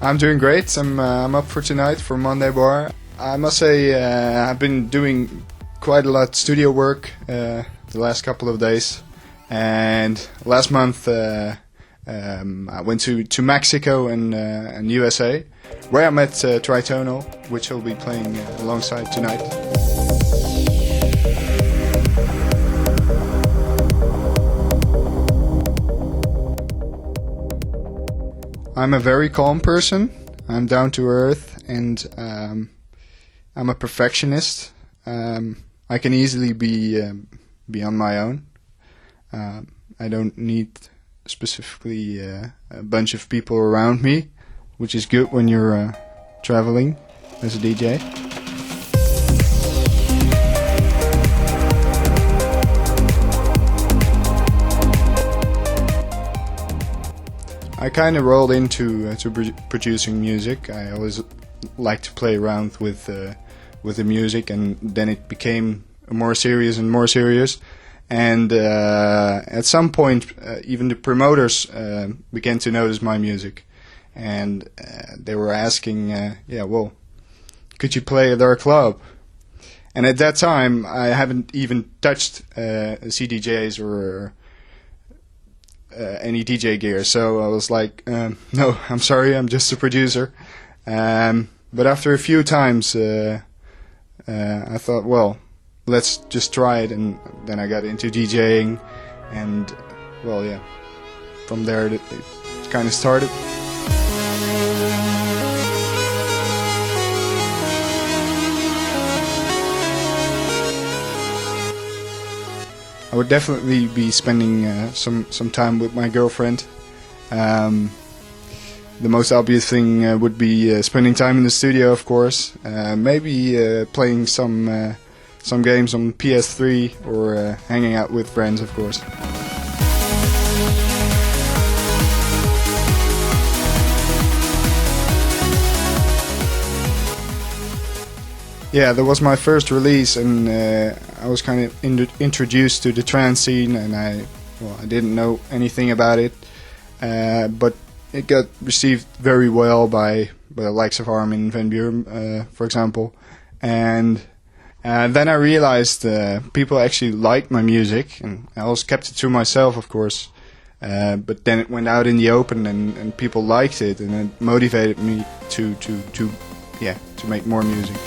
I'm doing great. I'm up for tonight for Monday Bar. I must say I've been doing quite a lot studio work the last couple of days, and last month I went to Mexico and USA, where I met Tritonal, which I'll be playing alongside tonight. I'm a very calm person. I'm down to earth, and I'm a perfectionist. I can easily be on my own. I don't need specifically a bunch of people around me, which is good when you're traveling as a DJ. I kind of rolled into producing music. I always like to play around with the music, and then it became more serious and more serious. And at some point, even the promoters began to notice my music, and they were asking, well, could you play at our club? And at that time, I haven't even touched CDJs or any DJ gear, so I was like, no, I'm sorry, I'm just a producer. But after a few times, I thought, well, let's just try it, and then I got into DJing, and well, yeah, from there it kind of started. I would definitely be spending some time with my girlfriend. The most obvious thing would be spending time in the studio, of course. Maybe playing some games on PS3 or hanging out with friends, of course. Yeah, that was my first release, and I was kind of introduced to the trance scene, and I didn't know anything about it, but it got received very well by the likes of Armin van Buuren, for example, and then I realized people actually liked my music, and I always kept it to myself, of course, but then it went out in the open, and people liked it, and it motivated me to make more music.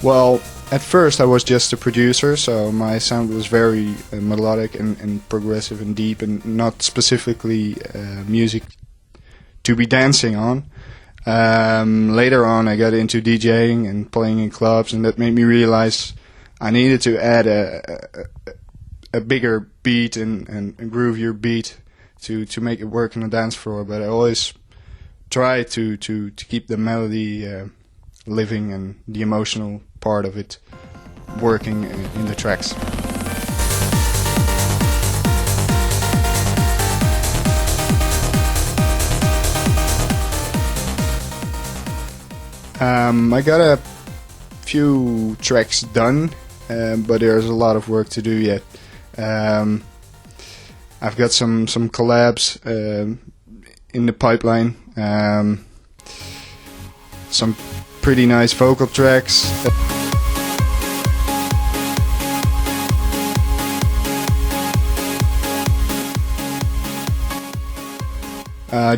Well, at first I was just a producer, so my sound was very melodic and progressive and deep, and not specifically music to be dancing on. Later on I got into DJing and playing in clubs, and that made me realize I needed to add a bigger beat and groovier beat to make it work on the dance floor, but I always try to keep the melody living and the emotional part of it working in the tracks. I got a few tracks done, but there's a lot of work to do yet. I've got some collabs in the pipeline, some pretty nice vocal tracks.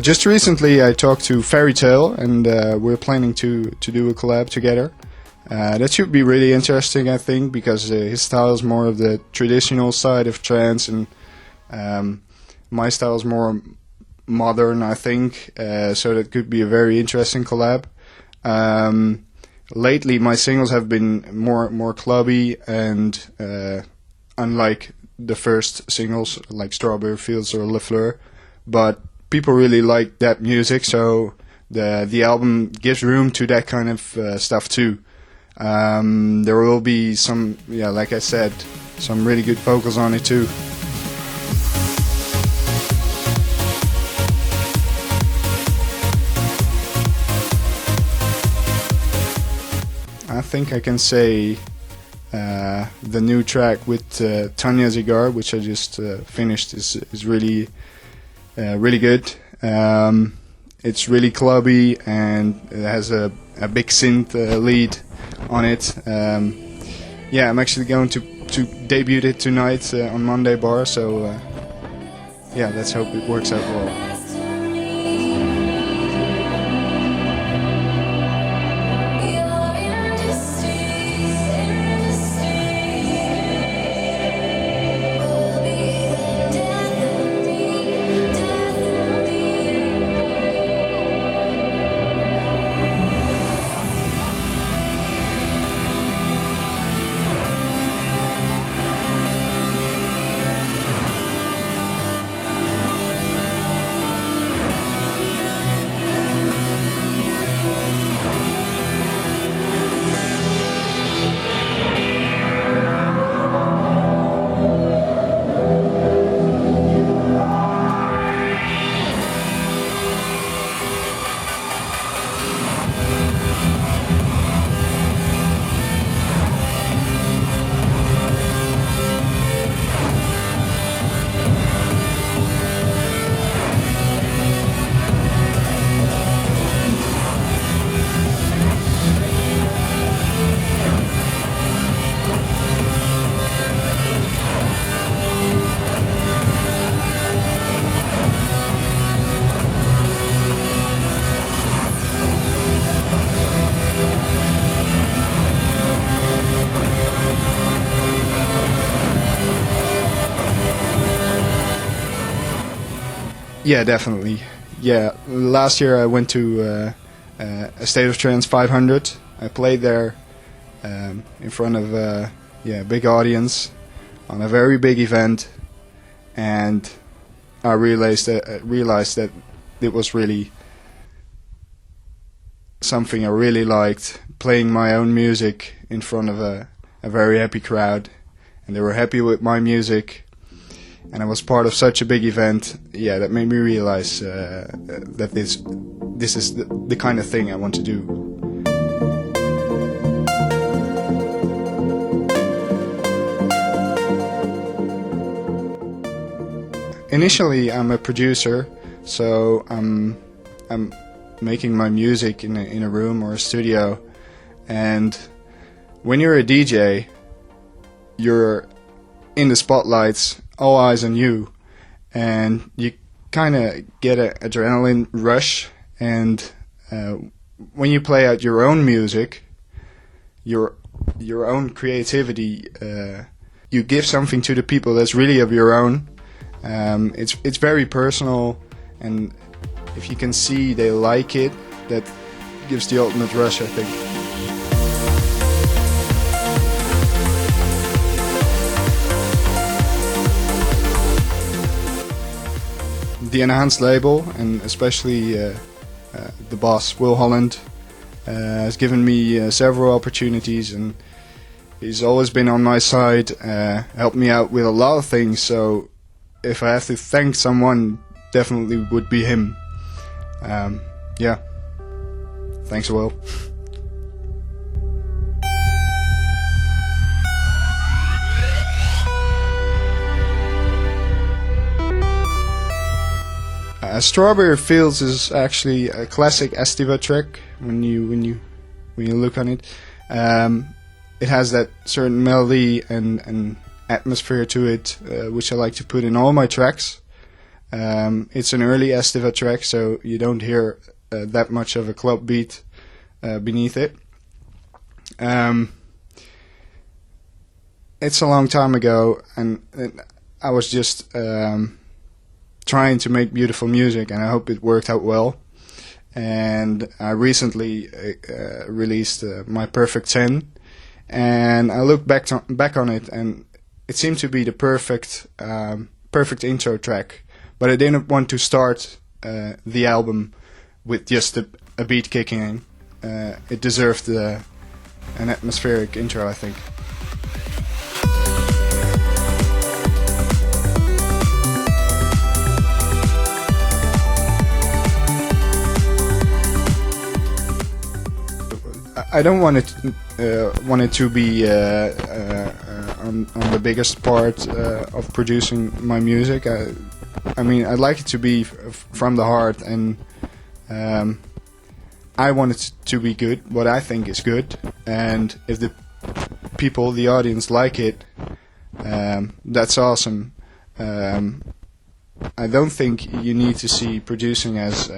Just recently I talked to Fairy Tale, and we're planning to do a collab together. That should be really interesting, I think, because his style is more of the traditional side of trance, and my style is more modern, I think, so that could be a very interesting collab. Lately my singles have been more clubby, and unlike the first singles like Strawberry Fields or Le Fleur, but people really like that music, so the album gives room to that kind of stuff too. There will be some, like I said, some really good vocals on it too. I think I can say The new track with Tanya Zigar, which I just finished, is really really good. It's really clubby and it has a big synth lead on it. Yeah, I'm actually going to debut it tonight on Monday Bar, so yeah, let's hope it works out well. Yeah, definitely. Yeah, last year I went to a State of Trance 500. I played there in front of a big audience on a very big event, and I realized that it was really something I really liked, playing my own music in front of a very happy crowd, and they were happy with my music. And I was part of such a big event, yeah, that made me realize that this is the kind of thing I want to do. Initially, I'm a producer, so I'm making my music in a room or a studio, and when you're a DJ, you're in the spotlights, all eyes on you, and you kind of get an adrenaline rush, and when you play out your own music, your own creativity, you give something to the people that's really of your own. It's very personal, and if you can see they like it, that gives the ultimate rush, I think. The Enhanced label, and especially the boss, Will Holland, has given me several opportunities, and he's always been on my side, helped me out with a lot of things, so if I have to thank someone, definitely would be him. Yeah. Thanks, Will. Strawberry Fields is actually a classic Estiva track. When you look on it, it has that certain melody and atmosphere to it, which I like to put in all my tracks. It's an early Estiva track, so you don't hear that much of a club beat beneath it. It's a long time ago, and I was just trying to make beautiful music, and I hope it worked out well. And I recently released my Perfect 10, and I look back on it, and it seemed to be the perfect intro track. But I didn't want to start the album with just a beat kicking in. It deserved an atmospheric intro, I think. I don't want it to be on the biggest part of producing my music. I mean, I'd like it to be from the heart, and I want it to be good, what I think is good, and if the people, the audience, like it, that's awesome. I don't think you need to see producing as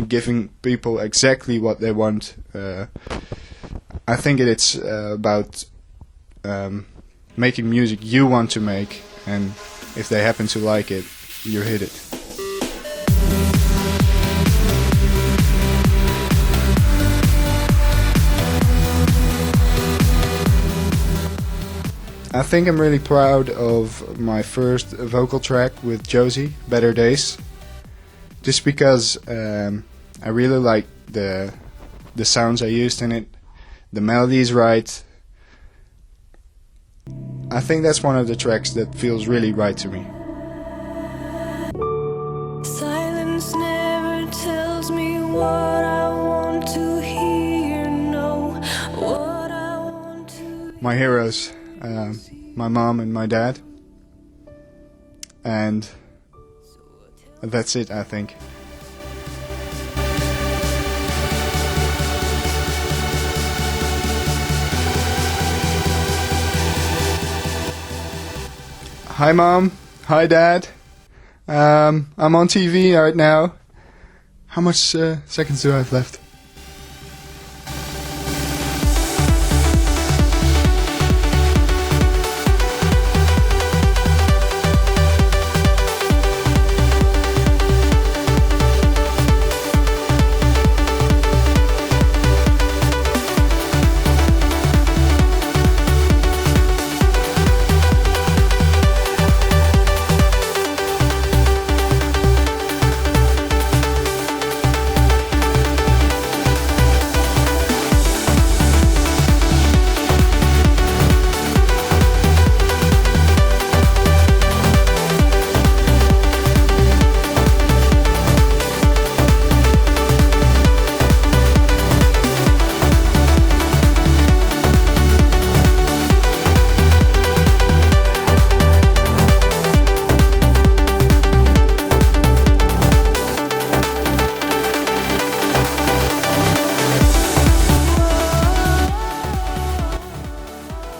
giving people exactly what they want. I think it's about making music you want to make, and if they happen to like it, you hit it. I think I'm really proud of my first vocal track with Josie, Better Days, just because I really like the sounds I used in it, the melody is right. I think that's one of the tracks that feels really right to me. Silence never tells me what I want to hear, no, what I want to. My heroes, my mom and my dad, and that's it, I think. Hi Mom, hi Dad, I'm on TV right now. How much seconds do I have left?